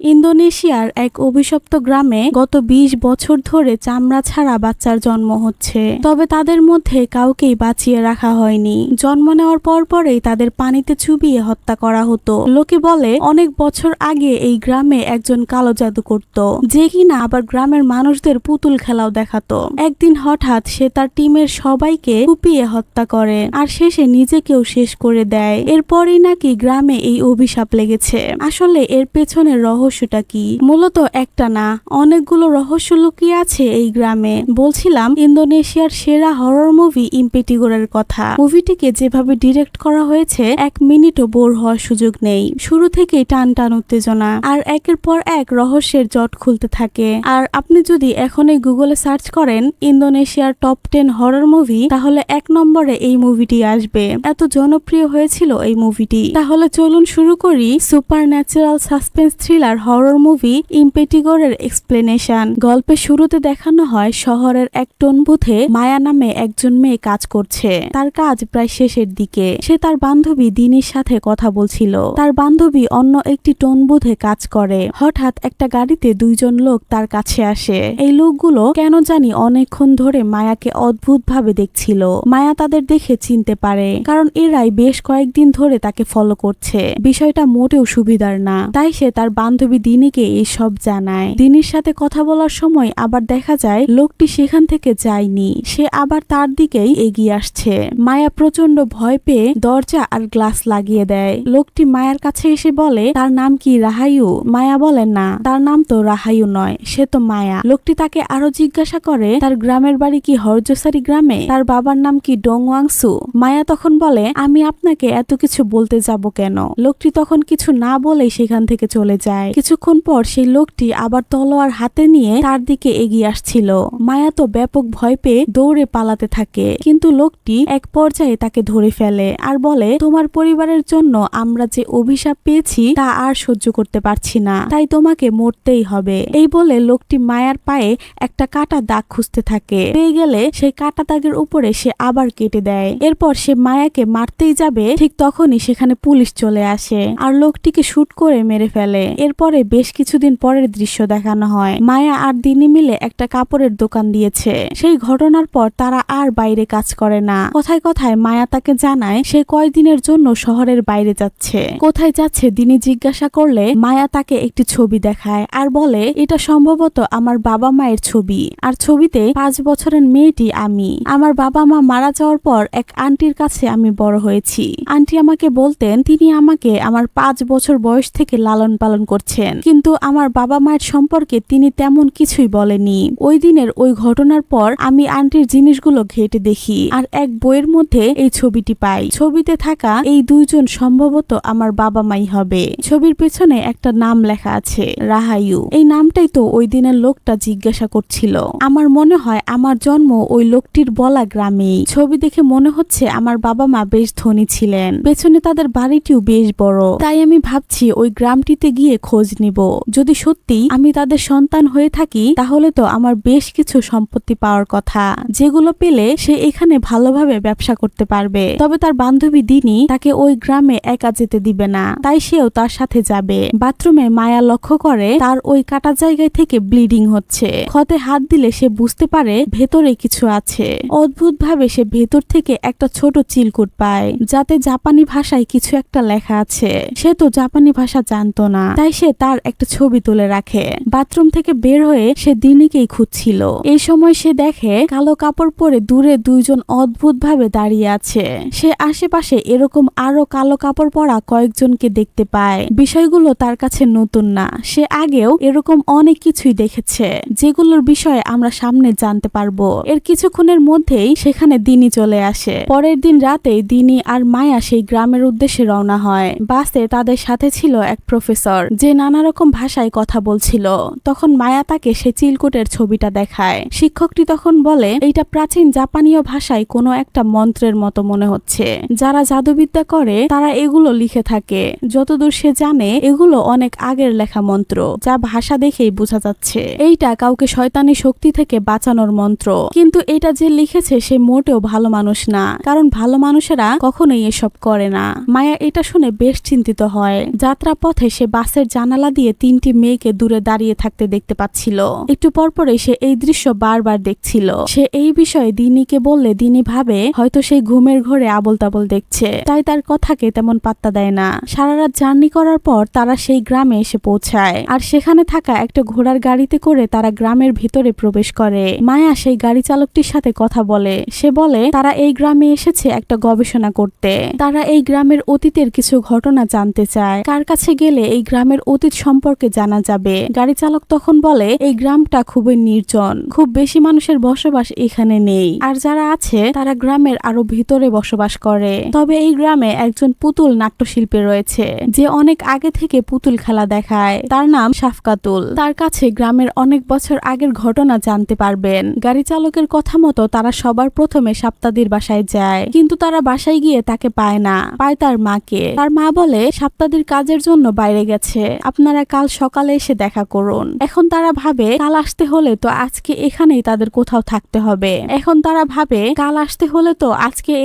ইন্দোনেশিয়ার এক অভিশপ্ত গ্রামে গত ২০ বছর ধরে চামড়া ছাড়া বাচ্চার জন্ম হচ্ছে। তবে তাদের মধ্যে কাউকেই বাঁচিয়ে রাখা হয়নি। জন্ম নেওয়ার পরপরেই তাদের পানিতে চুবিয়ে হত্যা করা হতো। লোকে বলে অনেক বছর আগে এই গ্রামে একজন কালো জাদু করত, যে কিনা আবার গ্রামের মানুষদের পুতুল খেলাও দেখাতো। একদিন হঠাৎ সে তার টিমের সবাইকে কুপিয়ে হত্যা করে আর শেষে নিজেকেও শেষ করে দেয়। এরপরই নাকি গ্রামে এই অভিশাপ লেগেছে। আসলে এর পেছনের রহস্যটা কি? মূলত একটা না, অনেকগুলো রহস্য লুকিয়ে আছে এই গ্রামে। বলছিলাম ইন্দোনেশিয়ার সেরা হরর মুভি ইম্পেটিগোরের কথা। মুভিটিকে যেভাবে ডিরেক্ট করা হয়েছে, এক মিনিটও বোর হওয়ার সুযোগ নেই। শুরু থেকেই টান টান উত্তেজনা আর একের পর এক রহস্যের জট খুলতে থাকে। আর আপনি যদি এখনই গুগলে সার্চ করেন ইন্দোনেশিয়ার টপ 10 হরর মুভি, তাহলে 1 নম্বরে এই মুভিটি আসবে। এত জনপ্রিয় হয়েছিল এই মুভিটি। তাহলে চলুন শুরু করি supernatural suspense thriller horror movie ইম্পেটিগোরের এক্সপ্লেনেশন। গল্পের শুরুতে দেখানো হয় শহরের এক টোন বুথে মায়া নামে একজন মেয়ে কাজ করছে। তার কাজ প্রায় শেষের দিকে। সে তার বান্ধবী দিনির সাথে কথা বলছিল। তার বান্ধবী অন্য একটি টোন বুথে কাজ করে। হঠাৎ একটা গাড়িতে 2 জন লোক তার কাছে আসে। এই লোকগুলো কেন জানি অনেকক্ষণ ধরে মায়াকে অদ্ভুতভাবে দেখছিল। মায়া তাদের দেখে চিনতে পারে, কারণ এরাই বেশ কয়েকদিন ধরে তাকে ফলো করছে। বিষয়টা মোটেও সুবিধার না, তাই সে তার বান্ধবী দিনিকে এইসব জানায়। দিনির সাথে কথা বলার সময় আবার দেখা যায় লোকটি সেখান থেকে যায়নি, সে আবার তার দিকেই এগিয়ে আসছে। মায়া প্রচন্ড ভয় পেয়ে দরজা আর গ্লাস লাগিয়ে দেয়। লোকটি মায়ার কাছে এসে বলে, তার নাম কি রাহায়ু? মায়া বলে, না, তার নাম তো রাহায়ু নয়, সে তো মায়া। লোকটি তাকে আরো জিজ্ঞাসা করে তার গ্রামের বাড়ি কি হরজসারি গ্রামে, তার বাবার নাম কি ডংওয়াংসু। মায়া তখন বলে, আমি আপনাকে এত কিছু বলতে যাব কেন? লোকটি তখন কিছু না বলেই সেখান থেকে চলে যায়। কিছুক্ষণ পর সেই লোকটি আবার তলোয়ার হাতে নিয়ে তার দিকে এগিয়ে আসছিল। মায়া তো ব্যাপক ভয় পেয়ে দৌড়ে পালাতে থাকে, কিন্তু লোকটি এক পর্যায়ে তাকে ধরে ফেলে আর বলে, তোমার পরিবারের জন্য আমরা যে অভিশাপ পেয়েছি তা আর সহ্য করতে পারছি না, তাই তোমাকে মরতেই হবে। এই বলে লোকটি মায়ার পায়ে একটা কাটা দাগ খুঁজতে থাকে। পেয়ে গেলে সেই কাটা দাগের উপরে সে আবার কেটে দেয়। এরপর সে মায়াকে মারতেই যাবে, ঠিক তখনই সেখানে পুলিশ চলে আসে আর লোকটিকে শুট করে মেরে ফেলে। এরপরে বেশ কিছুদিন পরের দৃশ্য দেখানো হয়। মায়া আর দিনি মিলে একটা কাপড়ের দোকান দিয়েছে। সেই ঘটনার পর তারা আর বাইরে কাজ করে না। কথায় কথায় মায়া তাকে জানায় সে কয়েকদিনের জন্য শহরের বাইরে যাচ্ছে। কোথায় যাচ্ছে দিনি জিজ্ঞাসা করলে মায়া তাকে একটি ছবি দেখায় আর বলে, এটা সম্ভবত আমার বাবা মায়ের ছবি, আর ছবিতে 5 বছরের মেয়েটি আমি। আমার বাবা মা মারা যাওয়ার পর এক আন্টির কাছে আমি বড় হয়েছি। আন্টি আমাকে বলতেন তিনি আমাকে আমার 5 বছর বয়স থেকে লালন পালন করছেন, কিন্তু আমার বাবা মায়ের সম্পর্কে তিনি তেমন কিছুই বলেনি। ওই দিনের ওই ঘটনার পর আমি আন্টির জিনিসগুলো ঘেটে দেখি আর এক বইয়ের মধ্যে এই ছবিটি পাই। ছবিতে থাকা এই 2 জন সম্ভবত আমার বাবা মাই হবে। ছবির পেছনে একটা নাম লেখা আছে, রাহায়ু। এই নামটাই তো ওই দিনের লোকটা জিজ্ঞাসা করছিল। আমার মনে হয় আমার জন্ম ওই লোকটির বলা গ্রামেই। ছবি দেখে মনে হচ্ছে আমার বাবা মা বেশ ধনী ছিলেন, পেছনে তাদের বাড়িটিও বেশ বড়। তাই আমি ভাবছি ওই গ্রামটিতে গিয়ে খোঁজ নিব। যদি সত্যি আমি তাদের সন্তান হয়ে থাকি, তাহলে তো আমার বেশ কিছু সম্পত্তি পাওয়ার কথা, যেগুলো পেলে সে এখানে ভালোভাবে ব্যবসা করতে পারবে। তবে তার বান্ধবী দিনি তাকে ওই গ্রামে একা যেতে দিবে না, তাই সেও তার সাথে যাবে। বাথরুমে মায়া লক্ষ্য করে তার ওই কাটা জায়গায় থেকে ব্লিডিং হচ্ছে। ক্ষতে হাত দিলে সে বুঝতে পারে ভেতরে কিছু আছে। অদ্ভুতভাবে সে ভেতর থেকে একটা ছোট চিলকুট পায়, যাতে জাপানি ভাষায় কিছু একটা লেখা আছে। সে তো জাপানি ভাষা জানতো না, তাই সে তার একটা ছবি তুলে রাখে। বাথরুম থেকে বের হয়ে সে দিনিকেই খুঁজছিল। এই সময় সে দেখে কালো কাপড় পরে দূরে 2 জন অদ্ভুতভাবে দাঁড়িয়ে আছে। সে আশেপাশে এরকম আরো কালো কাপড় পরা কয়েকজনকে দেখতে পায়। বিষয়গুলো তার কাছে নতুন না, সে আগেও এরকম অনেক কিছুই দেখেছে, যেগুলোর বিষয়ে আমরা সামনে জানতে পারবো। এর কিছুক্ষণের মধ্যেই সেখানে দিনি চলে আসে। পরের দিন রাতে দিনি আর মায়া সেই গ্রামের উদ্দেশ্যে রওনা হয়। বাসে তাদের সাথে ছিল এক প্রফেসর, যে নানা রকম ভাষায় কথা বলছিল। তখন মায়া তাকে সে চিলকুটের ছবিটা দেখায়। শিক্ষকটি তখন বলে, এইটা প্রাচীন জাপানীয় ভাষায় কোনো একটা মন্ত্রের মতো মনে হচ্ছে। যারা জাদুবিদ্যা করে তারা এগুলো লিখে থাকে। যতদূর সে জানে এগুলো অনেক আগের লেখা মন্ত্র, যা ভাষা দেখেই বোঝা যাচ্ছে এইটা কাউকে শয়তানি শক্তি থেকে বাঁচানোর মন্ত্র। কিন্তু এটা যে লিখেছে সে মোটেও ভালো মানুষ না, কারণ ভালো মানুষেরা কখনোই এসব করে না। মায়া এটা শুনে বেশ চিন্তিত হয়। যাত্রা পথে সে বাসের জানালা জানালা দিয়ে 3টি মেয়েকে দূরে দাঁড়িয়ে থাকতে দেখতে পাচ্ছিল। একটু পরপরই সে এই দৃশ্য বারবার দেখছিল। সে এই বিষয়ে দিনীকে বললে দিনী ভাবে হয়তো সেই ঘুমের ঘরে আবল তাবল দেখছে, তাই তার কথাকে তেমন পাত্তা দেয় না। সারা রাত জার্নি করার পর তারা সেই গ্রামে এসে পৌঁছায়, আর সেখানে থাকা একটা ঘোড়ার গাড়িতে করে তারা গ্রামের ভিতরে প্রবেশ করে। মায়া সেই গাড়ি চালকটির সাথে কথা বলে। সে বলে তারা এই গ্রামে এসেছে একটা গবেষণা করতে। তারা এই গ্রামের অতীতের কিছু ঘটনা জানতে চায়। কার কাছে গেলে এই গ্রামের অতীত সম্পর্কে জানা যাবে? গাড়ি চালক তখন বলে এই গ্রামটা খুবই নির্জন, খুব বেশি মানুষের বসবাস এখানে নেই, আর যারা আছে তারা গ্রামের আরো ভিতরে বসবাস করে। তবে এই গ্রামে একজন পুতুল নাট্যশিল্পী রয়েছে যে অনেক আগে থেকে পুতুল খেলা দেখায়। তার নাম শাফকাতুল। তার কাছে গ্রামের অনেক বছর আগের ঘটনা জানতে পারবেন। গাড়ি চালকের কথা মতো তারা সবার প্রথমে সাপ্তাদির বাসায় যায়, কিন্তু তারা বাসায় গিয়ে তাকে পায় না, পায় তার মাকে। তার মা বলে সাপ্তাদির কাজের জন্য বাইরে গেছে, আপনারা কাল সকালে এসে দেখা করুন। এখন তারা ভাবে কাল আসতে হলে তো আজকে এখানেই তাদের কোথাও থাকতে হবে।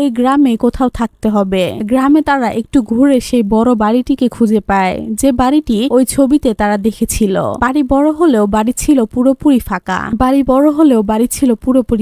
এই গ্রামে কোথাও থাকতে হবে। গ্রামে তারা একটু ঘুরে সেই বড় বাড়িটিকে খুঁজে পায়, যে বাড়িটি ওই ছবিতে তারা দেখেছিল। বাড়ি বড় হলেও বাড়ি ছিল পুরোপুরি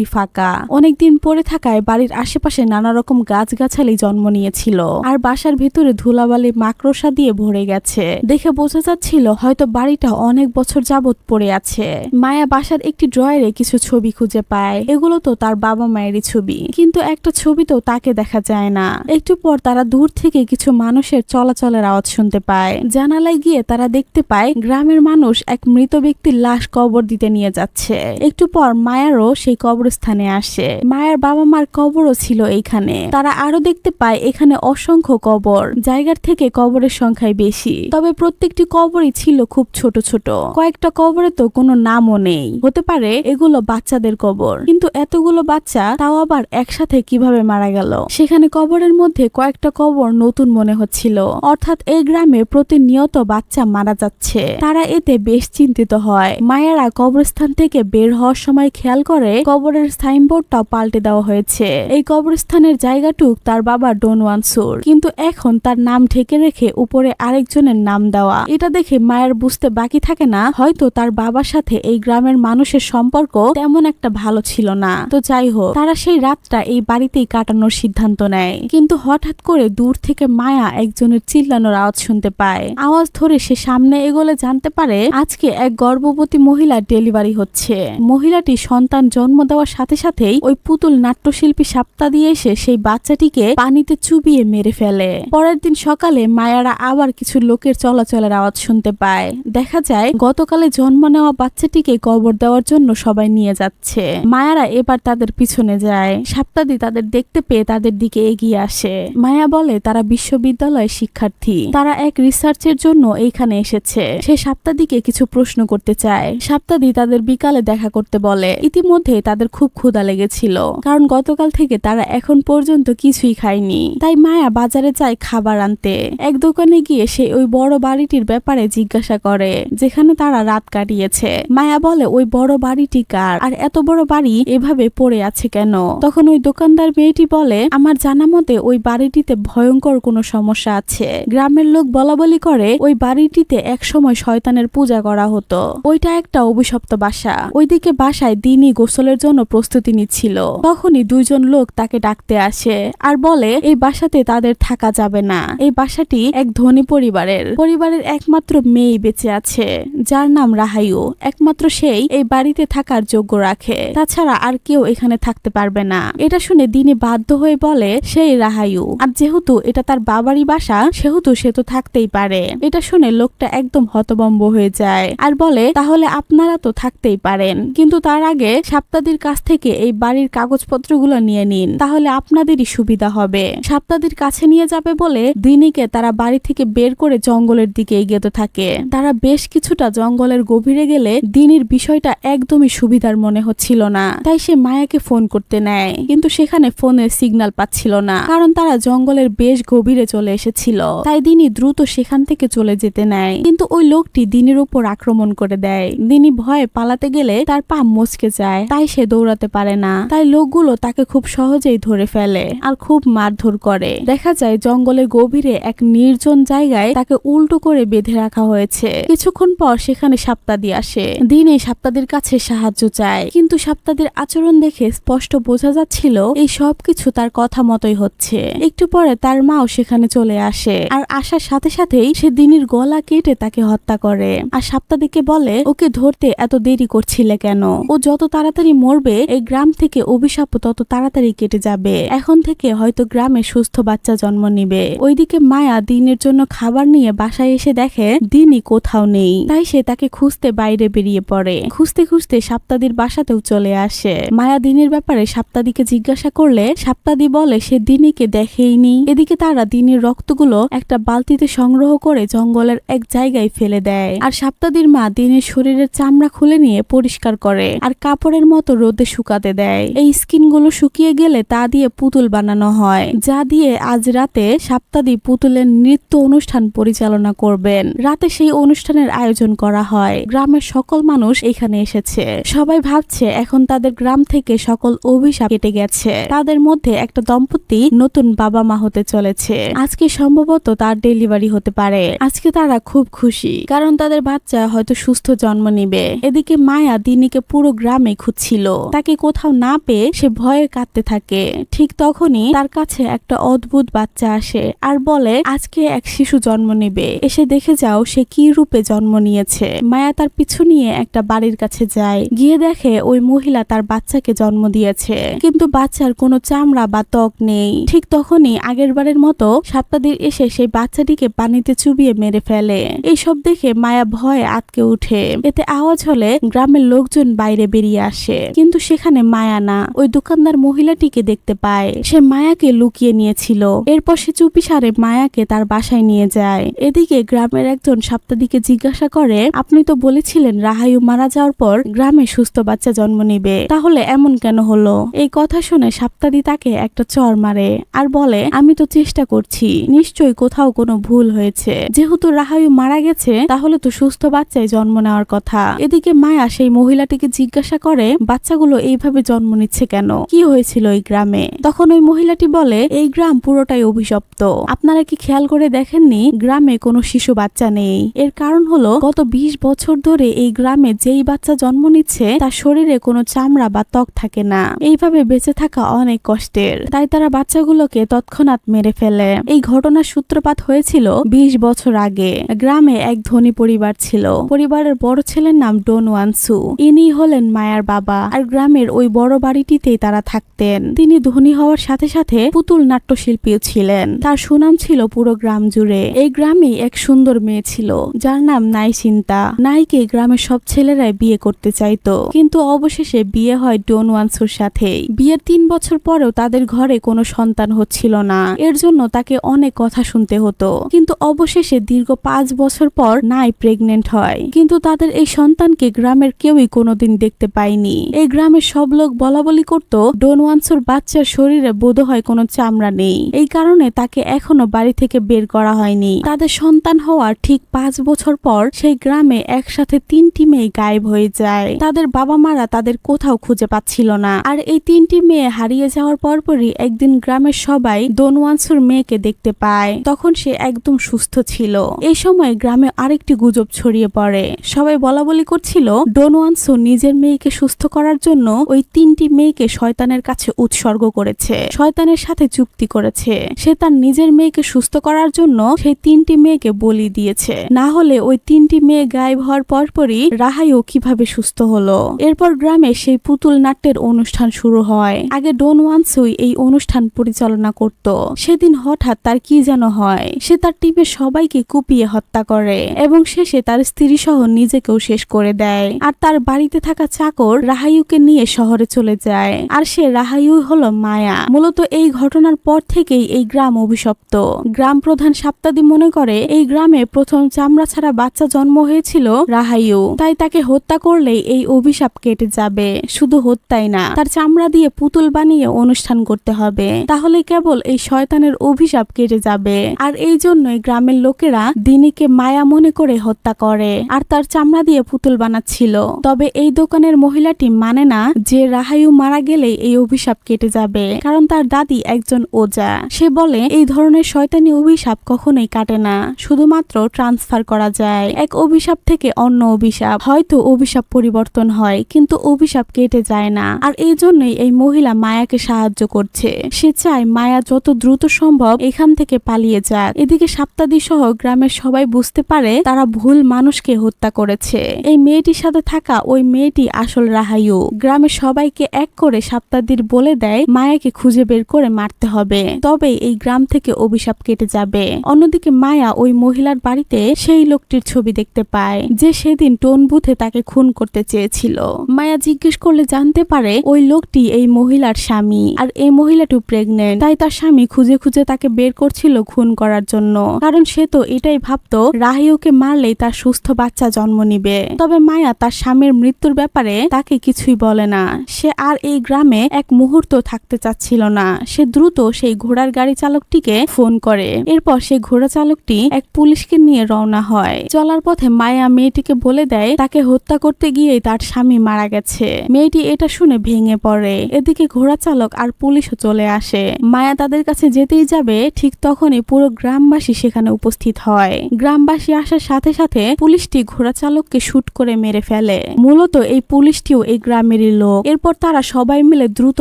ফাঁকা। অনেকদিন পরে থাকায় বাড়ির আশেপাশে নানা রকম গাছগাছালি জন্ম নিয়েছিল, আর বাসার ভিতরে ধুলাবালি মাকড়সা দিয়ে ভরে গেছে। দেখে বোঝা যাচ্ছিল হয়তো বাড়িটা অনেক বছর যাবত পড়ে আছে। মায়া বাসার একটি ড্রয়ারে কিছু ছবি খুঁজে পায়। এগুলো তো তার বাবা মায়েরই ছবি, কিন্তু একটা ছবিতেও তাকে দেখা যায় না। একটু পর তারা দূর থেকে কিছু মানুষের চলাচলের আওয়াজ শুনতে পায়। জানালায় গিয়ে তারা দেখতে পায় গ্রামের মানুষ এক মৃত ব্যক্তির লাশ কবর দিতে নিয়ে যাচ্ছে। একটু পর মায়ারও সেই কবরস্থানে আসে। মায়ের বাবা মার কবরও ছিল এইখানে। তারা আরো দেখতে পায় এখানে অসংখ্য কবর, জায়গার থেকে কবরের সংখ্যাই বেশি। তবে প্রত্যেকটি কবরই ছিল খুব ছোট ছোট। কয়েকটা কবরে তো কোনো নামও নেই। হতে পারে এগুলো বাচ্চাদের কবর, কিন্তু এতগুলো বাচ্চা তাও আবার একসাথে কিভাবে মারা গেল? সেখানে কবরের মধ্যে কয়েকটা কবর নতুন মনে হচ্ছিল, অর্থাৎ এই গ্রামে প্রতিনিয়ত বাচ্চা মারা যাচ্ছে। তারা এতে বেশ চিন্তিত হয়। মায়েরা কবরস্থান থেকে বের হওয়ার সময় খেয়াল করে কবরের সাইনবোর্ডটাও পাল্টে দেওয়া হয়েছে। এই কবরস্থানের জায়গাটুক তার বাবা ডোনওয়ানসুর, কিন্তু এখন তার নাম ঢেকে রেখে উপরে আরেকজনের নাম দেওয়া। এটা দেখে মায়ের বুঝতে বাকি থাকে না হয়তো তার বাবার সাথে এই গ্রামের মানুষের সম্পর্ক তেমন একটা ভালো ছিল না। তো যাই হোক, তারা সেই রাতটা এই বাড়িতেই কাটানোর সিদ্ধান্ত নেয়। কিন্তু হঠাৎ করে দূর থেকে মায়া একজনের চিল্লানোর আওয়াজ শুনতে পায়। আওয়াজ ধরে সে সামনে এগোলে জানতে পারে আজকে এক গর্ভবতী মহিলার ডেলিভারি হচ্ছে। মহিলাটি সন্তান জন্ম দেওয়ার সাথে সাথেই ওই পুতুল নাট্যশিল্পী সাপ্তা দিয়ে এসে সেই বাচ্চাটিকে পানিতে চুবিয়ে মেরে ফেলে। পরের দিন সকালে মায়ারা আবার কিছু লোকের চলাচলের আওয়াজ শুনতে পায়। দেখা যায় গতকালে জন্ম নেওয়া বাচ্চাটিকে কবর দেওয়ার জন্য সবাই নিয়ে যাচ্ছে। মায়ারা এবার তাদের পিছনে যায়। সাপ্তাদি তাদের দেখতে পেয়ে তাদের দিকে এগিয়ে আসে। মায়া বলে তারা বিশ্ববিদ্যালয়ের শিক্ষার্থী, তারা এক রিসার্চের জন্য এইখানে এসেছে। সে সাপ্তাদিকে কিছু প্রশ্ন করতে চায়। সাপ্তাদি তাদের বিকালে দেখা করতে বলে। ইতিমধ্যে তাদের খুব ক্ষুধা লেগেছিল, কারণ গতকাল থেকে তারা এখন পর্যন্ত কিছুই খায়নি। তাই মায়া বাজারে যায় খাবার আনতে। এক দোকানে গিয়ে সে ওই বড় বাড়িটির ব্যাপারে জিজ্ঞাসা করে যেখানে তারা রাত কাটিয়েছে। মায়া বলে ওই বড় বাড়িটি কার, আর এত বড় বাড়ি এভাবে পড়ে আছে কেন? তখন ওই দোকানদার মেয়েটি বলে আমার জানা মতে ওই বাড়িটিতে ভয়ঙ্কর কোনো সমস্যা আছে। গ্রামের লোক বলা বলি করে ওই বাড়িটিতে এক সময় শয়তানের পূজা করা হতো। ওইটা একটা অভিশপ্ত বাসা। ওইদিকে বাসায় দিনই গোসলের জন্য প্রস্তুতি নিচ্ছিল। তখনই দুইজন লোক তাকে ডাকতে আসে আর বলে এই বাসাতে তাদের থাকা যাবে না। এই বাসাটি এক ধনী পরিবারের একমাত্র মেয়ে বেঁচে আছে, যার নাম রাহায়ু। একমাত্র সেই এই বাড়িতে থাকার যোগ্য রাখে, তাছাড়া আর কেউ এখানে থাকতে পারবে না। এটা শুনে দিনে বাধ্য হয়ে বলে সেই রাহায়ু, আর যেহেতু এটা তার বাবারই বাসা সেহেতু সে তো থাকতেই পারে। এটা শুনে লোকটা একদম হতভম্ব হয়ে যায় আর বলে তাহলে আপনারা তো থাকতেই পারেন, কিন্তু তার আগে সাপ্তাদির কাছ থেকে এই বাড়ির কাগজপত্রগুলো নিয়ে নিন, তাহলে আপনাদেরই সুবিধা হবে। সাপ্তাদির কাছে নিয়ে যাবে বলে দিনীকে তারা বাড়ি থেকে বের করে জঙ্গলের দিকে এগিয়ে থাকে। তারা বেশ কিছুটা জঙ্গলের গভীরে গেলে দিনীর বিষয়টা একদমই সুবিধার মনে হচ্ছিল না। তাই সে মায়াকে ফোন করতে নেয়, কিন্তু সেখানে ফোনের সিগন্যাল পাচ্ছিল না, কারণ তারা জঙ্গলের বেশ গভীরে চলে এসেছিল। তাই দিনী দ্রুত সেখান থেকে চলে যেতে নেয়, কিন্তু ওই লোকটি দিনীর উপর আক্রমণ করে দেয়। দিনী ভয়ে পালাতে গেলে তার পা মচকে যায়, তাই সে দৌড়াতে পারে না। তাই লোকগুলো তাকে খুব সহজেই ধরে ফেলে আর খুব মারধর করে। দেখা যায় জঙ্গলের গভীরে এক নির্জন জায়গায় তাকে উল্টো করে বেঁধে বেঁধে রাখা হয়েছে। কিছুক্ষণ পর সেখানে সাপ্তাদি আসে। দিনে সাপ্তাদির কাছে সাহায্য চায়, কিন্তু সাপ্তাদির আচরণ দেখে স্পষ্ট বোঝা যাচ্ছিল এই সব কিছু তার কথা মতোই হচ্ছে। একটু পরে তার মাও সেখানে চলে আসে, আর আসার সাথে সাথেই সে দিনের গলা কেটে তাকে হত্যা করে। আর সাপ্তাদিকে বলে, ওকে ধরতে এত দেরি করছিলে কেন? ও যত তাড়াতাড়ি মরবে এই গ্রাম থেকে অভিশাপ তত তাড়াতাড়ি কেটে যাবে। এখন থেকে হয়তো গ্রামে সুস্থ বাচ্চা জন্ম নিবে। ওইদিকে মায়া দিনের জন্য খাবার নিয়ে বাসায় এসে দেখে দিনই কোথাও নেই। তাই সে তাকে খুঁজতে বাইরে বেরিয়ে পড়ে। খুঁজতে খুঁজতে সাপ্তাদির বাসাতেও চলে আসে। মায়া দিনের ব্যাপারে সাপ্তাদিকে জিজ্ঞাসা করলে সাপ্তাদি বলে সে দিনীকে দেখেইনি। এদিকে তারা দিনের রক্তগুলো একটা বালতিতে সংগ্রহ করে জঙ্গলের এক জায়গায় ফেলে দেয়। আর সাপ্তাদির মা দিনের শরীরের চামড়া খুলে নিয়ে পরিষ্কার করে আর কাপড়ের মতো রোদে শুকাতে দেয়। এই স্কিনগুলো শুকিয়ে গেলে তা দিয়ে পুতুল বানানো হয়, যা দিয়ে আজ রাতে সাপ্তাদি পুতুলের নৃত্য অনুষ্ঠান পরিচালনা করবেন। রাতে সেই অনুষ্ঠানের আয়োজন করা হয়। গ্রামের সকল মানুষ এখানে এসেছে। সবাই ভাবছে এখন তাদের গ্রাম থেকে সকল অভিশাপ কেটে গেছে। তাদের মধ্যে একটা দম্পতি নতুন বাবা মা হতে চলেছে। আজকে সম্ভবত তার ডেলিভারি হতে পারে। আজকে তারা খুব খুশি, কারণ তাদের বাচ্চা হয়তো সুস্থ জন্ম নিবে। এদিকে মায়া দিনীকে পুরো গ্রামে খুঁজছিল। তাকে কোথাও না পেয়ে সে ভয়ে কাঁদতে থাকে। ঠিক তখনই তার কাছে একটা অদ্ভুত বাচ্চা আসে আর বলে আজকে এক শিশু জন্ম নেবে, এসে দেখে যাও সে কি রূপে জন্ম নিয়েছে। মায়া তার পিছু নিয়ে একটা বাড়ির কাছে যায়। গিয়ে দেখে ওই মহিলা তার বাচ্চাকে জন্ম দিয়েছে, কিন্তু বাচ্চার কোনো চামড়া বা ত্বক নেই। ঠিক তখনই আগের বারের মতো সাপ্তাদির এসে সেই বাচ্চাটিকে পানিতে চুবিয়ে মেরে ফেলে। এইসব দেখে মায়া ভয়ে আটকে উঠে। এতে আওয়াজ হলে গ্রামের লোকজন বাইরে বেরিয়ে আসে, কিন্তু সেখানে মায়া না, ওই দোকানদার মহিলাটিকে দেখতে পায়। সে মায়াকে লুকিয়ে নিয়েছিল। এরপর সে চুপিসারে মায়াকে তার বাসায় নিয়ে যায়। এদিকে গ্রামের একজন সাপ্তাদিকে জিজ্ঞাসা করে, আপনি তো বলেছিলেন রাহায়ু মারা যাওয়ার পর গ্রামে সুস্থ বাচ্চা জন্ম নিবে, তাহলে এমন কেন হলো? এই কথা শুনে সাপ্তাদি তাকে একটা চড় মারে আর বলে, আমি তো চেষ্টা করছি, নিশ্চয়ই কোথাও কোনো ভুল হয়েছে। যেহেতু রাহায়ু মারা গেছে তাহলে তো সুস্থ বাচ্চায় জন্ম নেওয়ার কথা। এদিকে মায়া সেই মহিলাটিকে জিজ্ঞাসা করে, বাচ্চাগুলো এইভাবে জন্ম নিচ্ছে কেন? কি হয়েছিল এই গ্রামে? তখন ওই মহিলাটি বলে, এই গ্রাম পুরোটাই অভিশপ্ত। আপনারা কি খেয়াল করে দেখেননি গ্রামে কোনো শিশু বাচ্চা নেই? এর কারণ হলো গত 20 বছর ধরে এই গ্রামে যেই বাচ্চা জন্ম নিচ্ছে তার শরীরে কোনো চামড়া বা ত্বক থাকে না। এইভাবে বেঁচে থাকা অনেক কষ্টের, তাই তারা বাচ্চাগুলোকে তৎক্ষণাৎ মেরে ফেলে। এই ঘটনার সূত্রপাত হয়েছিল 20 বছর আগে। গ্রামে এক ধনী পরিবার ছিল। পরিবারের বড় ছেলের নাম ডন ওয়ানসু। ইনি হলেন মায়ার বাবা। আর গ্রামের ওই বড় বাড়িটিতেই তারা থাকতেন। তিনি ধনী হওয়ার সাথে সাথে পুতুল নাট্যশিল্পীও ছিলেন। তার সুনাম ছিল পুরো গ্রাম জুড়ে। এই গ্রামে এক সুন্দর মেয়ে ছিল যার নাম নাইচিন্তা। নাইকে গ্রামের সব ছেলেরাই বিয়ে করতে চাইতো, কিন্তু অবশেষে বিয়ে হয় ডন ওয়ানসুর সাথেই। বিয়ের 3 বছর পরেও তাদের ঘরে কোনো সন্তান হচ্ছিল না। এর জন্য তাকে অনেক কথা শুনতে হতো, কিন্তু অবশেষে দীর্ঘ 5 বছর পর নাই প্রেগনেন্ট হয়। কিন্তু তাদের এই সন্তানকে গ্রামের কেউই কোনোদিন দেখতে পায়নি। এই গ্রামের সব লোক বলাবলি করত ডন ওয়ানসুর বাচ্চার শরীরে বোধহয় কোনো চামড়া নেই। এই কারণে তাকে এখনো বাড়ি থেকে বের করা হয়নি। তাদের সন্তান হওয়ার ঠিক 5 বছর পর সেই গ্রামে একসাথে 3টি মেয়ে গায়েব হয়ে যায়। তাদের বাবা মারা তাদের কোথাও খুঁজে পাচ্ছিল না। আর এই 3টি মেয়ে হারিয়ে যাওয়ার পরপরই একদিন গ্রামের সবাই ডন ওয়ানসুর মেয়েকে দেখতে পায়। তখন সে একদম সুস্থ ছিল। এই সময় গ্রামে আরেকটি গুজব ছড়িয়ে পড়ে। সবাই বলাবলি করছিল ডন ওয়ানসু নিজের মেয়েকে সুস্থ করার জন্য ওই 3টি মেয়েকে শয়তানের কাছে উৎসর্গ করেছে, শয়তানের সাথে চুক্তি করেছে। সে তার নিজের মেয়েকে সুস্থ করার জন্য সেই 3টি মেয়েকে বলি দিয়েছে। না হলে ওই 3টি মেয়ে গায়েব হওয়ার পরপরই রাহাইও কিভাবে সুস্থ হলো। এরপর গ্রামে সেই পুতুল নাট্যের অনুষ্ঠান শুরু হয়। আগে ডন ওয়ানসুই এই অনুষ্ঠান পরিচালনা করত। সেদিন হঠাৎ তার কি যেন হয়। সে তার টিমের সবাইকে কুপিয়ে হত্যা করে এবং শেষে তার স্ত্রী সহ নিজেকেও শেষ করে দেয়। আর তার বাড়িতে থাকা চাকর রাহাইউকে নিয়ে শহরে চলে যায়। আর সে রাহাইউ হলো মায়া। মূলত এই ঘটনার পর থেকেই এই গ্রাম অভিশপ্ত। গ্রাম প্রধান সাপ্তাদি মনে করে এই গ্রামে প্রথম চামড়া ছাড়া বাচ্চা জন্ম হয়েছিল রাহাইউ, তাই তাকে হত্যা করলেই এই অভিশাপ কেটে যাবে। শুধু হত্যাই না, তার চামড়া দিয়ে পুতুল বানিয়ে অনুষ্ঠান করতে হবে, তাহলে কেবল এই শয়তানের অভিশাপ কেটে যাবে। আর এই জন্যই গ্রামের লোকেরা দিনীকে মায়া মনে করে হত্যা করে আর তার চামড়া দিয়ে পুতুল বানাচ্ছিল। তবে এই দোকানের মহিলাটি মানে না যে রাহাইউ মারা গেলেই এই অভিশাপ কেটে যাবে, কারণ তার দাদি একজন ওজা। সে বলে এই ধরনের শয়তানি অভিশাপ কখনোই কাটে না, শুধুমাত্র ট্রান্সফার করা যায়। এক অভিশাপ থেকে অন্য অভিশাপ, হয়তো অভিশাপ পরিবর্তন হয় কিন্তু অভিশাপ কেটে যায় না। আর এই জন্যই এই মহিলা মায়াকে সাহায্য করছে। সে চায় মায়া যত দ্রুত সম্ভব এখান থেকে পালিয়ে যাক। এদিকে সাপ্তাদি সহ গ্রামের সবাই বুঝতে পারে তারা ভুল মানুষকে হত্যা করেছে। এই মেয়েটির সাথে থাকা ওই মেয়েটি আসল রাহায়ু। গ্রামের সবাইকে এক করে সাপ্তাদির বলে দেয় মায়াকে খুঁজে বের করে মারতে হবে, তবে এই গ্রাম থেকে অভিশাপ কেটে যাবে। অন্যদিকে মায়া ওই মহিলার বাড়িতে সেই লোকটির ছবি দেখতে পায় যে সেদিন টোন বুথে তাকে খুন করতে চেয়েছিল। মায়া জিজ্ঞেস করলে জানতে পারে ওই লোকটি এই মহিলার স্বামী, আর এই মহিলাটি প্রেগনেন্ট। তাই তার স্বামী খুঁজে খুঁজে তাকে বের করছিল খুন করার জন্য, কারণ সে তো এটাই ভাবতো রাহিউকে মারলেই তার সুস্থ বাচ্চা জন্ম নিবে। তবে মায়া তার স্বামীর মৃত্যুর ব্যাপারে তাকে কিছুই বলে না। সে আর এই গ্রামে এক মুহূর্ত থাকতে চাচ্ছিল না। সে দ্রুত সেই ঘোড়ার গাড়ি চালকটিকে ফোন করে। এরপর সেই ঘোড়া চালকটি এক পুলিশকে নিয়ে রওনা হয়। চলার পথে মায়া মেয়েটিকে বলে দেয় তাকে হত্যা করতে গিয়েই তার স্বামী মারা গেছে। মেয়েটি এটা শুনে ভেঙে পড়ে। এদিকে ঘোড়া চালক আর পুলিশও চলে আসে। মায়া তাদের কাছে যেতেই যাবে, ঠিক তখনই পুরো গ্রামবাসী সেখানে উপস্থিত হয়। গ্রামবাসী আসার সাথে সাথে পুলিশটি ঘোড়া চালককে শুট করে মেরে ফেলে। মূলত এই পুলিশটিও এই গ্রামেরই লোক। এরপর তারা সবাই মিলে দ্রুত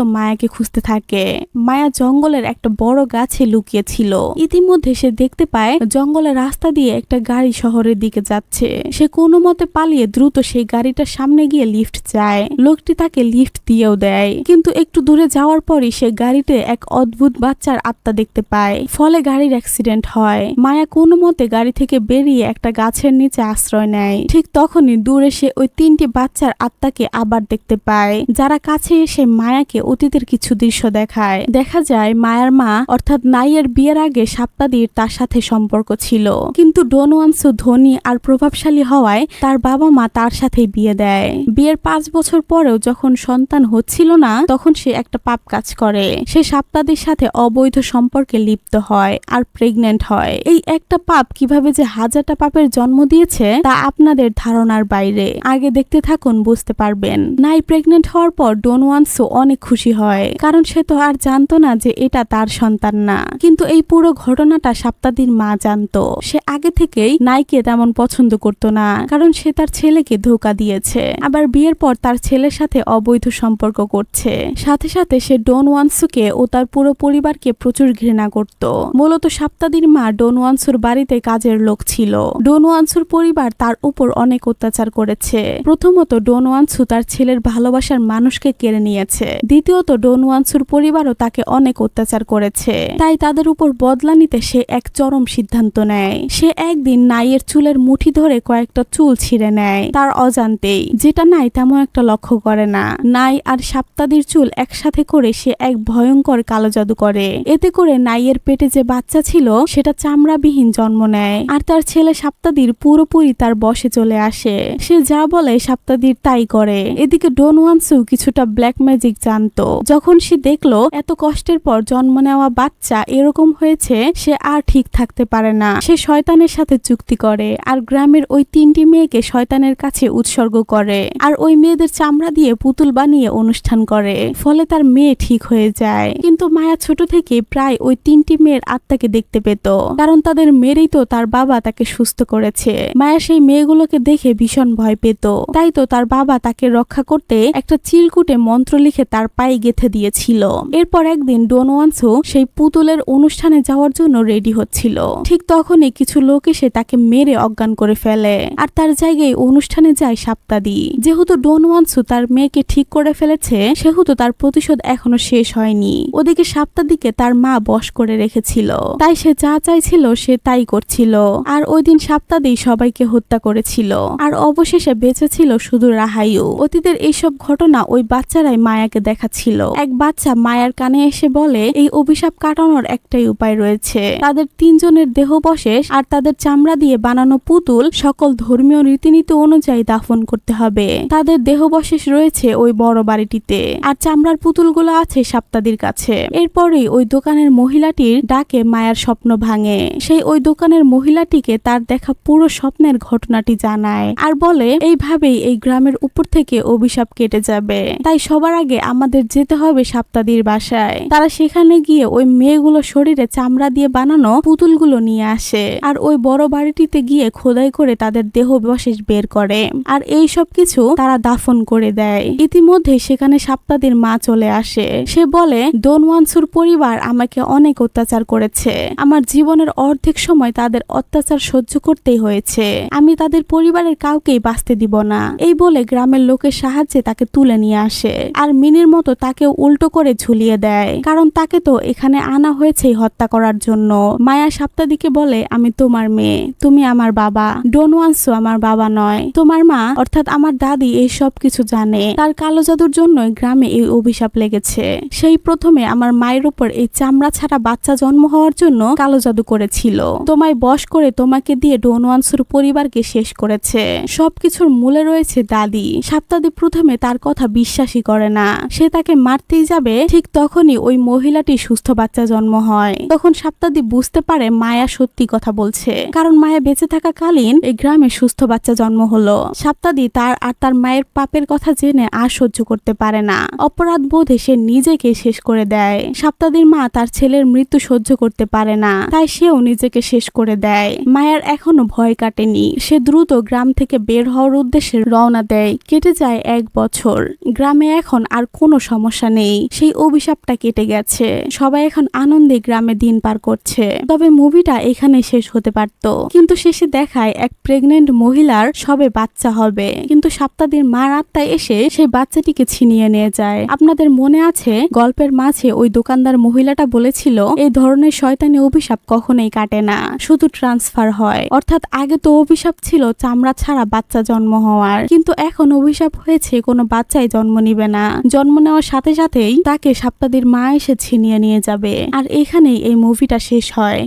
মায়াকে খুঁজতে থাকে। মায়া জঙ্গলের একটা বড় গাছে লুকিয়ে ছিল। ইতিমধ্যে সে দেখতে পায় জঙ্গলের রাস্তা দিয়ে একটা গাড়ি শহরের দিকে যাচ্ছে। সে কোনো মতে পালিয়ে দ্রুত সেই গাড়িটার সামনে গিয়ে লিফট চায়। লোকটি তাকে লিফট দিয়েও দেয়, কিন্তু একটু দূরে যাওয়ার পরই সে গাড়িতে এক অদ্ভুত বাচ্চার আত্মা দেখতে পায়। ফলে গাড়ির অ্যাক্সিডেন্ট হয়। মায়া কোনো মতে গাড়ি থেকে বেরিয়ে একটা গাছের নিচে আশ্রয় নেয়। ঠিক তখনই দূরে সে ওই 3টি বাচ্চার আত্মাকে আবার দেখতে পায়, যারা কাছে এসে মায়াকে অতীতের কিছু দৃশ্য দেখায়। দেখা যায় মায়ার মা অর্থাৎ নাইয়ের বিয়ের আগে সাপ্তাদির তার সাথে সম্পর্ক ছিল, কিন্তু ডনওয়ানসু ধনী আর প্রভাবশালী হওয়ায় তার বাবা মা তার সাথেই বিয়ে দেয়। বিয়ের 5 বছর পরেও যখন সন্তান হচ্ছিল না, তখন সে একটা পাপ কাজ করে। সে সাপ্তাদির সাথে অবৈধ সম্পর্কে লিপ্ত হয় আর প্রেগন্যান্ট হয়। এই একটা পাপ কিভাবে যে হাজারটা পাপের জন্ম দিয়েছে তা আপনাদের ধারণার বাইরে। আগে দেখতে থাকুন, বুঝতে পারবেন। নাই প্রেগন্যান্ট হওয়ার পর ডনওয়ানসু অনেক খুশি হয়, কারণ সে তো আর জানতো না যে এটা তার সন্তান না। কিন্তু এই পুরো ঘটনাটা সাপ্তাদির মা জানতো। সে আগে থেকেই নাইকে তেমন পছন্দ করতো না, কারণ সে তার ছেলেকে ধোঁকা দিয়েছে, আবার বিয়ের পর তার ছেলের সাথে অবৈধ সম্পর্ক করছে। সাথে সাথে সে ডনওয়ানসুকে ও তার পুরো পরিবারকে প্রচুর ঘৃণা করত। মূলত সাপ্তাদির মা ডনওয়ানসুর বাড়িতে কাজের লোক ছিল। ডনওয়ানসুর পরিবার তার উপর অনেক অত্যাচার করেছে। প্রথমত ডনওয়ানসু তার ছেলের ভালোবাসার মানুষকে কেড়ে নিয়েছে। দ্বিতীয়ত ডনওয়ানসুর পরিবারও তাকে অনেক অত্যাচার করেছে। তাই তাদের উপর বদলা নিতে সে এক চরম সিদ্ধান্ত নেয়। সে একদিন নাইয়ের চুলের মুঠি ধরে কয়েকটা চুল ছিঁড়ে নেয় তার অজান্তেই, যেটা নাই তেমন একটা লক্ষ্য করে না। নাই আর সাপ্তাদির চুল একসাথে করে সে এক ভয়ঙ্কর কালো জাদু করে। এতে করে নাইয়ের পেটে যে বাচ্চা ছিল সেটা চামড়াবিহীন জন্ম নেয়, আর তার ছেলে সাপ্তাদির পুরোপুরি তার বশে চলে আসে। সে যা বলে সাপ্তাদির তাই করে। এদিকে ডনওয়ানসু কিছুটা ব্ল্যাক ম্যাজিক জানতো। যখন সে দেখলো এত কষ্টের পর জন্ম নেওয়া বাচ্চা এরকম হয়েছে, সে আর ঠিক থাকতে পারে না। সে শয়তানের সাথে চুক্তি করে আর গ্রামের ওই 3টি মেয়েকে শয়তানের কাছে উৎসর্গ করে, আর ওই মেয়েদের চামড়া দিয়ে পুতুল বানিয়ে অনুষ্ঠান করে। ফলে তার মেয়ে ঠিক হয়ে যায়। কিন্তু মায়া ছোট থেকে প্রায় ওই 3টি মেয়ের আত্মাকে দেখতে পেত, কারণ তাদের মেয়েরই তো তার বাবা তাকে সুস্থ করেছে। মায়া সেই মেয়েগুলোকে দেখে ভীষণ ভয় পেত। তাই তো তার বাবা তাকে রক্ষা করতে একটা চিলকুটে মন্ত্র লিখে তার পায়ে গেঁথে দিয়েছিল। এরপর একদিন ডনওয়ানসু সেই পুতুলের অনুষ্ঠানে যাওয়ার জন্য রেডি হচ্ছিল। ঠিক তখনই কিছু লোক এসে তাকে মেরে অজ্ঞান করে ফেলে, আর তার জায়গায় অনুষ্ঠানে যায় সাপ্তাদি। যেহেতু ডনওয়ানসু তার মেয়েকে ঠিক করে ফেলেছে, সেহেতু তার প্রতিশোধ এখনো শেষ হয়নি। ওদিকে সাপ্তাদিকে তার মা বশ করে রেখেছিল, তাই সে যা চাইছিল সে তাই করছিল। আর ওই দিন সাপ্তাদি সবাইকে হত্যা করেছিল, আর অবশেষে বেঁচে ছিল শুধু রাহায়ু। অতীতের এইসব ঘটনা ওই বাচ্চারাই মায়াকে দেখাচ্ছিল। এক বাচ্চা মায়ার কানে এসে বলে এই অভিশাপ কাটানোর একটাই উপায় রয়েছে, তাদের 3 জনের দেহবশেষ আর তাদের চামড়া দিয়ে বানানো পুতুল সকল ধর্মীয় রীতিনীতি অনুযায়ী দাফন করতে হবে। তাদের দেহবশেষ রয়েছে ওই বড় বাড়িটিতে, আর চামড়ার পুতুলগুলো আছে সাপ্তাদির কাছে। এরপরেই ওই দোকানের মহিলাটির ডাকে মায়ার স্বপ্ন ভাঙে। সেই ওই দোকানের মহিলাটিকে তার দেখা পুরো স্বপ্নের ঘটনাটি জানায়, আর বলে এইভাবেই এই গ্রামের উপর থেকে অভিশাপ কেটে যাবে। তাই সবার আগে আমাদের যেতে হবে সাপ্তাদির বাসায়। তারা সেখানে গিয়ে ওই মেয়েগুলো শরীরে চামড়া দিয়ে বানানো পুতুলগুলো নিয়ে আসে, আর ওই ওই বড় বাড়িটিতে গিয়ে খোদাই করে তাদের দেহাবশেষ বের করে আর এই সব কিছু তারা দাফন করে দেয়। ইতিমধ্যে সেখানে সাপ্তাদির মা চলে আসে। সে বলে, ডনওয়ানসুর পরিবার আমাকে অনেক অত্যাচার করেছে। আমার জীবনের অর্ধেক সময় তাদের অত্যাচার সহ্য করতেই হয়েছে। আমি তাদের পরিবারের কাউকেই বাঁচতে দিব না। এই বলে গ্রামের লোকের সাহায্যে তাকে তুলে নিয়ে আসে আর মিনির মতো তাকে উল্টো করে ঝুলিয়ে দেয়, কারণ তাকে তো এখানে আনা হয়েছে হত্যা করার জন্য। মায়া সাপ্তাদিকে বলে, আমি তোমার মেয়ে, তুমি আমার বাবা। ডনওয়ানসু আমার বাবা নয়, তোমার মা অর্থাৎ আমার দাদি এই সব কিছু জানে। তার কালো জাদুর জন্য গ্রামে এই অভিশাপ লেগেছে। সেই প্রথমে আমার মায়ের উপর এই চামড়া ছাড়া বাচ্চা জন্ম হওয়ার জন্য কালো জাদু করেছিল। তোমায় বশ করে তোমাকে দিয়ে ডনওয়ানসুর পরিবারকে শেষ করেছে। সবকিছুর মূলে রয়েছে দাদি। সাপ্তাদি প্রথমে তার কথা বিশ্বাসই করে না। সে তাকে মারতেই যাবে, ঠিক তখনই ওই মহিলাটি সুস্থ বাচ্চা জন্ম হয়। তখন সাপ্তাদি বুঝতে পারে মায়া সত্যি কথা বলছে, কারণ মায়া বেঁচে থাকাকালীন এই গ্রামে সুস্থ বাচ্চা জন্ম হলো। সাপ্তাদি তার আর তার মায়ের পাপের কথা জেনে আর সহ্য করতে পারে না। অপরাধ বোধে সে নিজেকে শেষ করে দেয়। সাপ্তাদির মা তার ছেলের মৃত্যু সহ্য করতে পারে না, তাই সেও নিজেকে শেষ করে দেয়। মায়ার এখনো ভয় কাটেনি। সে দ্রুত গ্রাম থেকে বের হওয়ার উদ্দেশ্যে রওনা দেয়। কেটে যায় 1 বছর। গ্রামে এখন আর কোনো সমস্যা নেই। সেই অভিশাপটা কেটে গেছে। সবাই এখন আনন্দে গ্রামে দিন পার করছে। তবে মুভিটা এখানে শেষ হতে পারত, কিন্তু শেষে দেখায় এক প্রেগনেন্ট মহিলার সবে বাচ্চা হবে, কিন্তু সাপ্তাদির মার আত্মা এসে সেই বাচ্চাটিকে ছিনিয়ে নিয়ে যায়। আপনাদের মনে আছে গল্পের মাঝে ওই দোকানদার মহিলাটা বলেছিল এই ধরনের শয়তানি অভিশাপ কখনোই কাটে না, শুধু ট্রান্সফার হয়। অর্থাৎ আগে তো অভিশাপ ছিল চামড়া ছাড়া বাচ্চা জন্ম হওয়ার, কিন্তু এখন অভিশাপ হয়েছে কোনো বাচ্চাই জন্ম নিবে না। জন্ম নেওয়ার সাথে সাথেই তাকে সাপ্তাদির মা এসে ছিনিয়ে নিয়ে যাবে। আর এখানেই এই মুভিটা শেষ হয়।